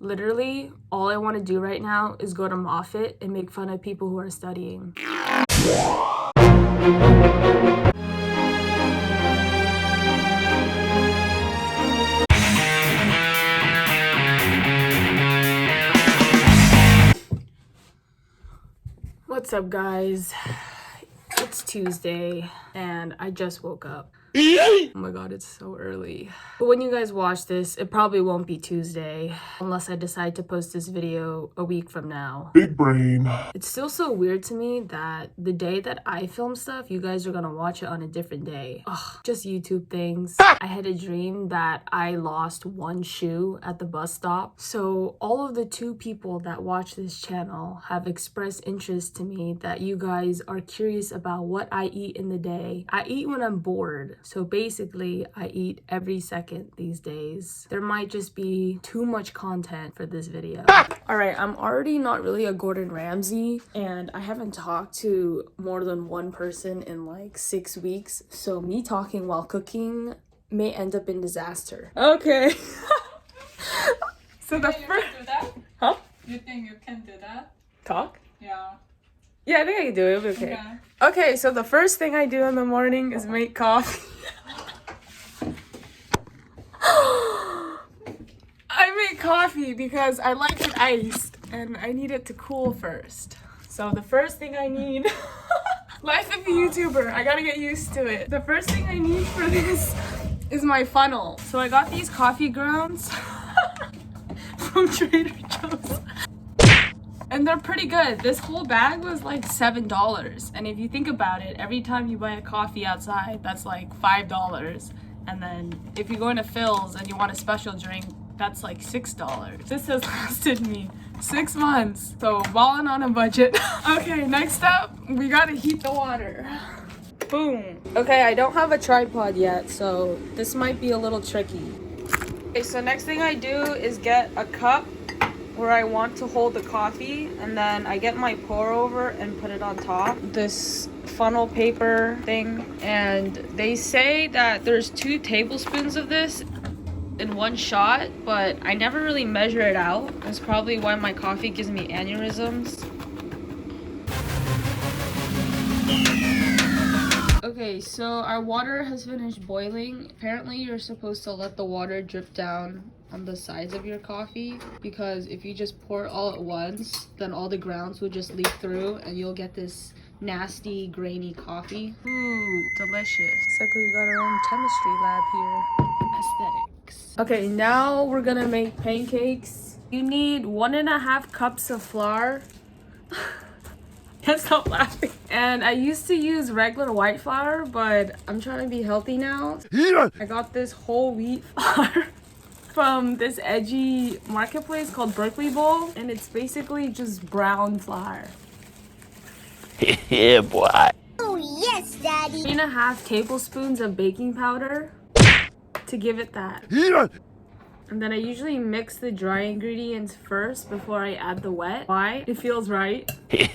Literally, all I want to do right now is go to Moffitt and make fun of people who are studying. What's up, guys? It's Tuesday and I just woke up. Oh my god, it's so early. But when you guys watch this, it probably won't be Tuesday unless I decide to post this video a week from now. Big brain. It's still so weird to me that the day that I film stuff, you guys are gonna watch it on a different day. Ugh, just YouTube things. I had a dream that I lost one shoe at the bus stop. So all of the 2 people that watch this channel have expressed interest to me that you guys are curious about what I eat in the day. I eat when I'm bored. So basically, I eat every second these days. There might just be too much content for this video. Alright, I'm already not really a Gordon Ramsay, and I haven't talked to more than one person in like 6 weeks. So me talking while cooking may end up in disaster. Okay. So the first... do that? Huh? You think you can do that? Talk? Yeah. Yeah, I think I can do it. It'll be okay. Yeah. Okay, so the first thing I do in the morning is make coffee. I make coffee because I like it iced and I need it to cool first. So the first thing I need... Life of a YouTuber, I gotta get used to it. The first thing I need for this is my funnel. So I got these coffee grounds from Trader Joe's. And they're pretty good. This whole bag was like $7. And if you think about it, every time you buy a coffee outside, that's like $5. And then if you go into Phil's and you want a special drink, that's like $6. This has lasted me 6 months. So balling on a budget. Okay, next up, we gotta heat the water. Boom. Okay, I don't have a tripod yet, so this might be a little tricky. Okay, so next thing I do is get a cup where I want to hold the coffee, and then I get my pour over and put it on top. This funnel paper thing, and they say that there's 2 tablespoons of this in one shot, but I never really measure it out. That's probably why my coffee gives me aneurysms. Okay, so our water has finished boiling. Apparently you're supposed to let the water drip down on the sides of your coffee, because if you just pour it all at once, then all the grounds will just leak through and you'll get this nasty grainy coffee. Ooh, delicious. It's like we've got our own chemistry lab here. Aesthetics. Okay, now we're gonna make pancakes. You need 1.5 cups of flour. Can't stop laughing. And I used to use regular white flour, but I'm trying to be healthy now. I got this whole wheat flour from this edgy marketplace called Berkeley Bowl, and it's basically just brown flour. Yeah, boy. Oh, yes, Daddy. 3.5 tablespoons of baking powder to give it that. And then I usually mix the dry ingredients first before I add the wet. Why? It feels right.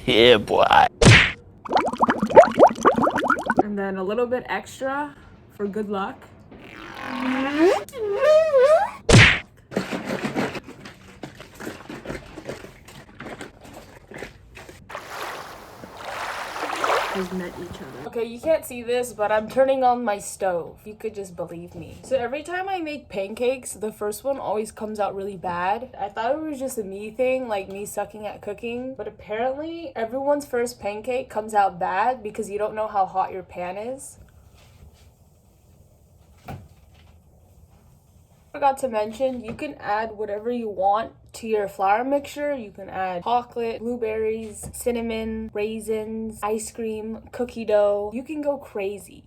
Yeah, boy. And then a little bit extra for good luck. Has met each other. Okay, you can't see this, but I'm turning on my stove. You could just believe me. So every time I make pancakes, the first one always comes out really bad. I thought it was just a me thing, like me sucking at cooking, but apparently everyone's first pancake comes out bad because you don't know how hot your pan is. Forgot to mention, you can add whatever you want to your flour mixture. You can add chocolate, blueberries, cinnamon, raisins, ice cream, cookie dough. You can go crazy.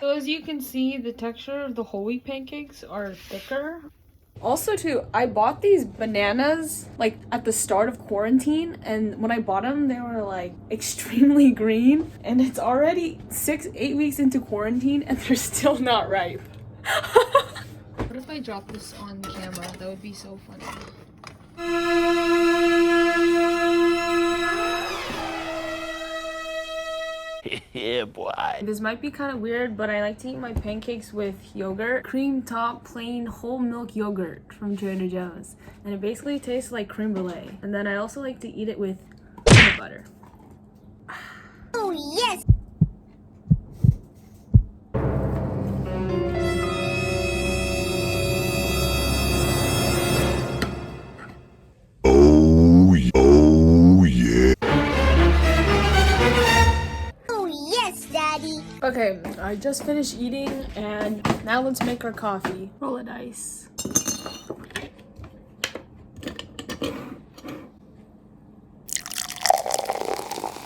So as you can see, the texture of the whole wheat pancakes are thicker. Also too, I bought these bananas like at the start of quarantine, and when I bought them they were like extremely green, and it's already 6-8 weeks into quarantine and they're still not ripe. What if I drop this on camera? That would be so funny. Yeah, boy. This might be kind of weird, but I like to eat my pancakes with yogurt. Cream top plain whole milk yogurt from Trader Joe's. And it basically tastes like creme brulee. And then I also like to eat it with peanut butter. Oh, yes. Oh, yes, Daddy. Okay, I just finished eating and now let's make our coffee. Roll of dice.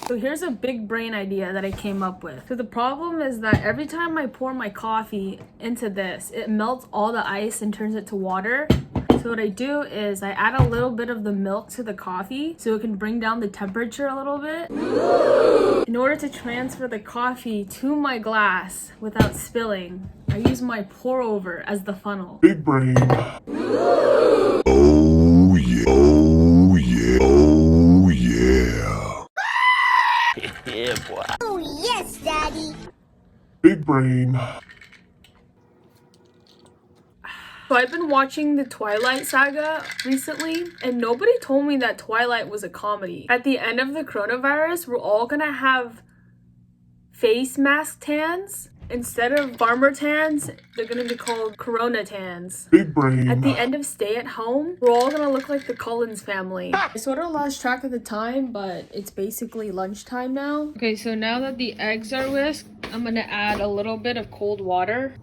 So here's a big brain idea that I came up with. So the problem is that every time I pour my coffee into this, it melts all the ice and turns it to water. So what I do is I add a little bit of the milk to the coffee so it can bring down the temperature a little bit. In order to transfer the coffee to my glass without spilling, I use my pour over as the funnel. Big brain. Oh yeah. Oh yeah. Oh yeah. Yeah, boy. Oh, yes, Daddy. Big brain. So I've been watching the Twilight saga recently, and nobody told me that Twilight was a comedy. At the end of the coronavirus, we're all gonna have face mask tans. Instead of farmer tans, they're gonna be called Corona tans. Big brain. At the end of stay at home, we're all gonna look like the Cullens family. I sort of lost track of the time, but it's basically lunchtime now. Okay, so now that the eggs are whisked, I'm gonna add a little bit of cold water.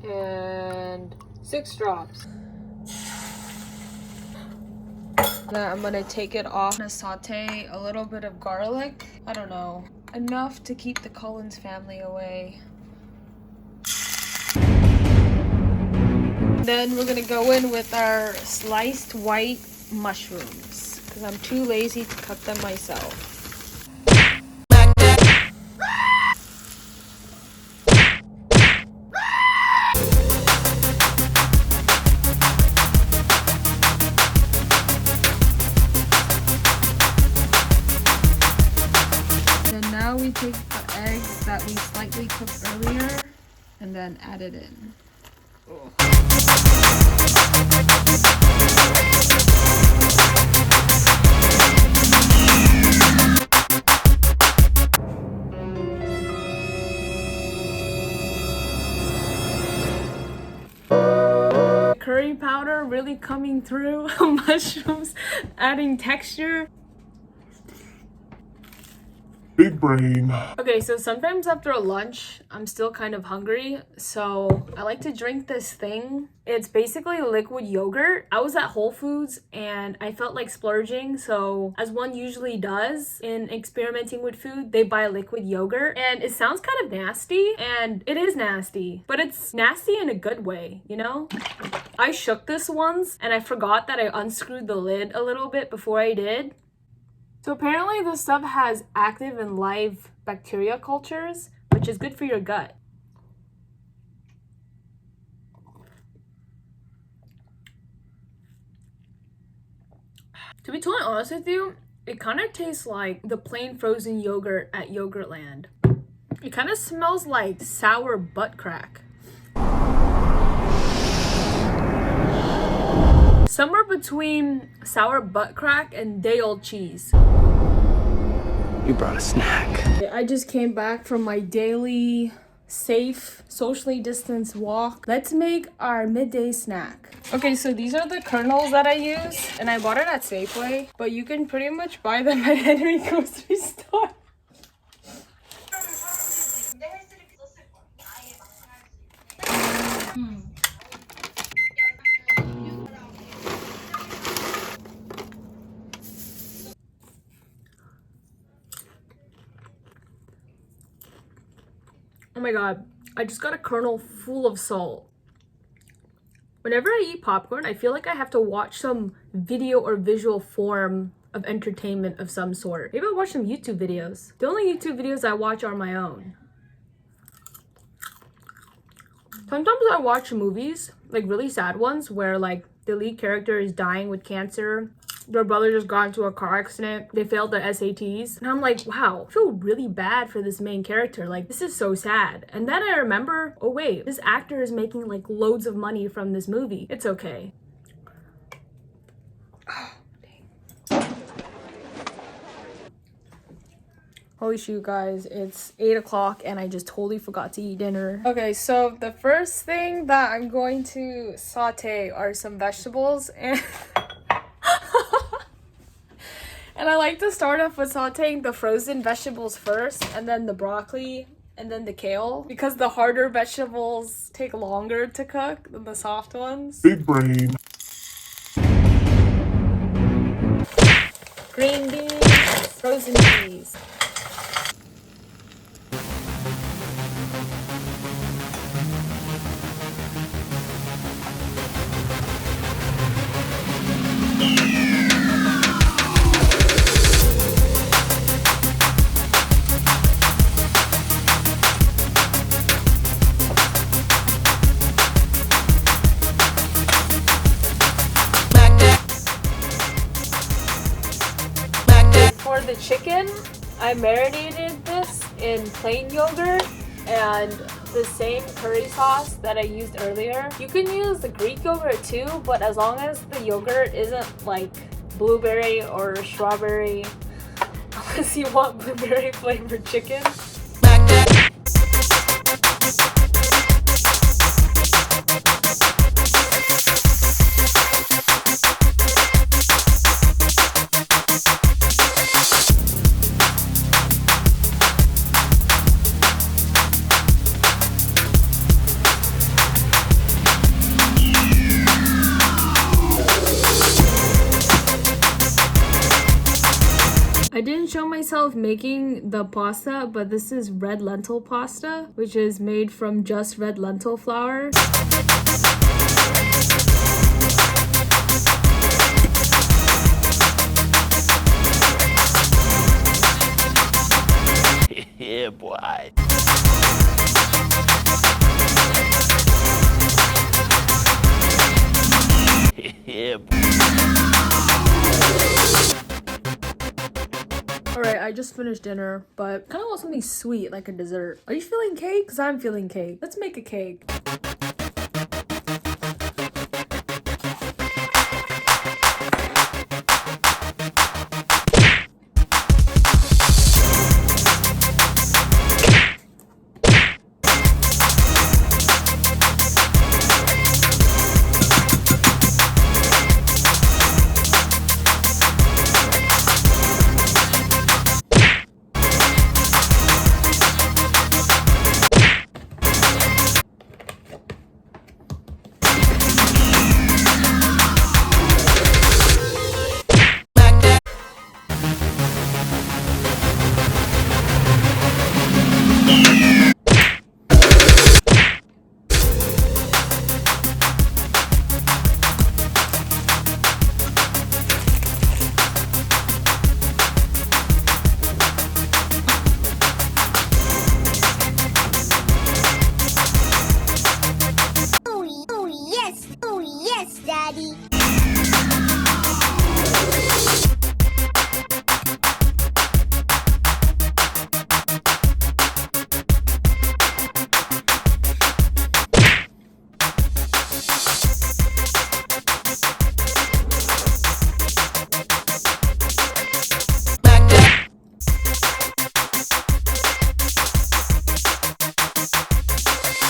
And 6 drops. Then I'm gonna take it off. I'm gonna saute a little bit of garlic. I don't know, enough to keep the Cullens family away. Then we're gonna go in with our sliced white mushrooms because I'm too lazy to cut them myself. Now we take the eggs that we slightly cooked earlier and then add it in. Curry powder really coming through, mushrooms adding texture. Big brain. Okay, so sometimes after lunch, I'm still kind of hungry, so I like to drink this thing. It's basically liquid yogurt. I was at Whole Foods and I felt like splurging, so as one usually does in experimenting with food, they buy liquid yogurt. And it sounds kind of nasty, and it is nasty, but it's nasty in a good way, you know? I shook this once and I forgot that I unscrewed the lid a little bit before I did. So apparently this stuff has active and live bacteria cultures, which is good for your gut. To be totally honest with you, it kind of tastes like the plain frozen yogurt at Yogurtland. It kind of smells like sour butt crack. Somewhere between sour butt crack and day old cheese. You brought a snack. I just came back from my daily, safe, socially distanced walk. Let's make our midday snack. Okay, so these are the kernels that I use, and I bought it at Safeway, but you can pretty much buy them at any grocery store. Oh my god, I just got a kernel full of salt. Whenever I eat popcorn, I feel like I have to watch some video or visual form of entertainment of some sort. Maybe I'll watch some YouTube videos. The only YouTube videos I watch are my own. Sometimes I watch movies, like really sad ones, where like the lead character is dying with cancer their brother just got into a car accident. They failed their SATs. And I'm like, wow, I feel really bad for this main character. Like, this is so sad. And then I remember, oh wait, this actor is making like loads of money from this movie. It's okay. Oh, dang. Holy shoot, guys, it's 8 o'clock and I just totally forgot to eat dinner. Okay, so the first thing that I'm going to saute are some vegetables, and and I like to start off with sauteing the frozen vegetables first, and then the broccoli, and then the kale, because the harder vegetables take longer to cook than the soft ones. Big brain. Green beans, frozen peas. For the chicken, I marinated this in plain yogurt and the same curry sauce that I used earlier. You can use the Greek yogurt too, but as long as the yogurt isn't like blueberry or strawberry, unless you want blueberry flavored chicken. I didn't show myself making the pasta, but this is red lentil pasta, which is made from just red lentil flour. Yeah, boy. Yeah, boy. Alright, I just finished dinner, but kind of want something sweet, like a dessert. Are you feeling cake? Because I'm feeling cake. Let's make a cake.